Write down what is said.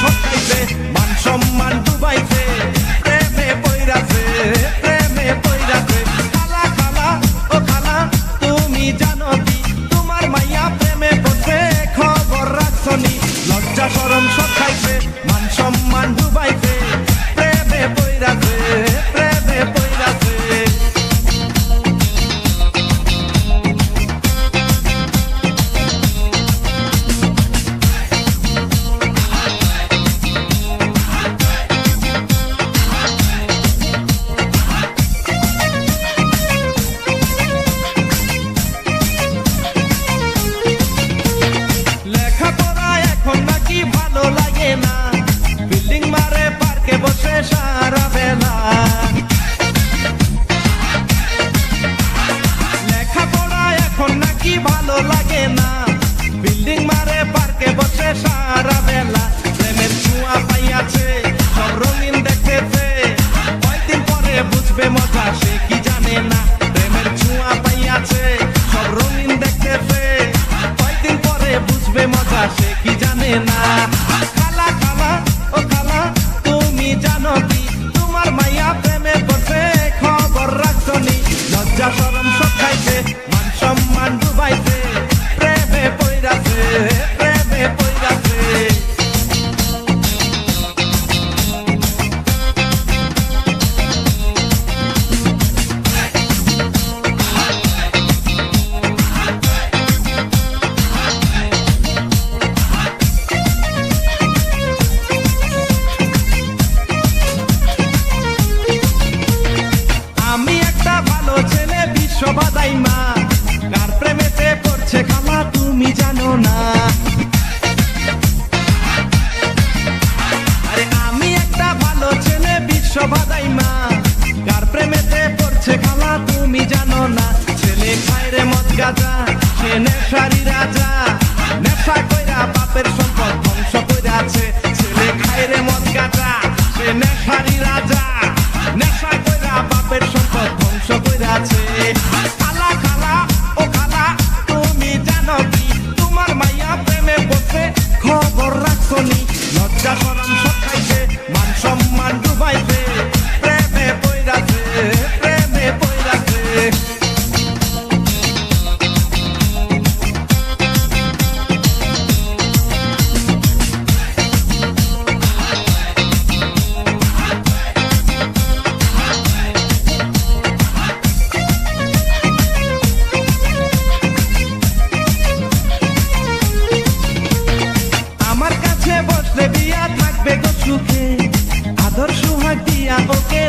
সব খাইছে, মান সম্মান ডুবাইছে, প্রেমে পইরাছে, প্রেমে পইরাছে। খালা খালা ও খালা তুমি জানো কি, তোমার মাইয়া প্রেমে পড়ছে, খবর রাখছনি। লজ্জা শরম সব খাইছে, মান সম্মান ডুবাইছে, প্রেমে পইরাছে, প্রেমে পইরাছে। লেখাপড়া এখন নাকি ভালো লাগে না, বিল্ডিং মারে পার্কে বসে সারা বেলা। লেখাপড়া এখন নাকি ভালো লাগে না, বিল্ডিং মারে পার্কে বসে সারা বেলা। প্রেমের ছোঁয়া পাইয়াছে, সব রঙিন দেখতেছে, কয়েকদিন পরে বুঝবে মজা সে কি জানে না। প্রেমের ছোঁয়া পাইয়াছে, সব রঙিন দেখতেছে, কয়েকদিন পরে বুঝবে মজা সে কি জানে না। খালা খালা ও খালা তুমি জানো কি, তোমার মাইয়া প্রেমে পড়ছে, খবর রাখছনি। লজ্জা শরম সব খাইছে, মান সম্মান ডুবাইছে, প্রেমে পইরাছে, প্রেমে পইরাছে। আমি একটা ভালো ছেলে বিশ্ববাদাই মা, কার প্রেমেতে পড়ছে খালা তুমি জানো না। আরে আমি একটা ভালো ছেলে বিশ্ববাদাই মা, কার প্রেমেতে পড়ছে খালা তুমি জানো না। ছেলে খায় রে মদ গাঁজা, সে নেশারি রাজা, নেশা কইরা বাপের সম্পদ ধ্বংস কইরাছে। ছেলে খায় রে মদ গাঁজা, সে নেশারি রাজা, নেশা কইরা বাপের সম্পদ ধ্বংস কইরাছে। খালা খালা ও খালা তুমি জানো কি, তোমার মাইয়া প্রেমে পড়ছে, খবর রাখছনি। লজ্জা শরম সব খাইছে, মান সম্মান ডুবাইছে, প্রেমে পইরাছে, প্রেমে পইরাছে। আমার কাছে বসলে বিয়া থাকবে গো সুখে, আদর সুহাগ দিয়া ওকে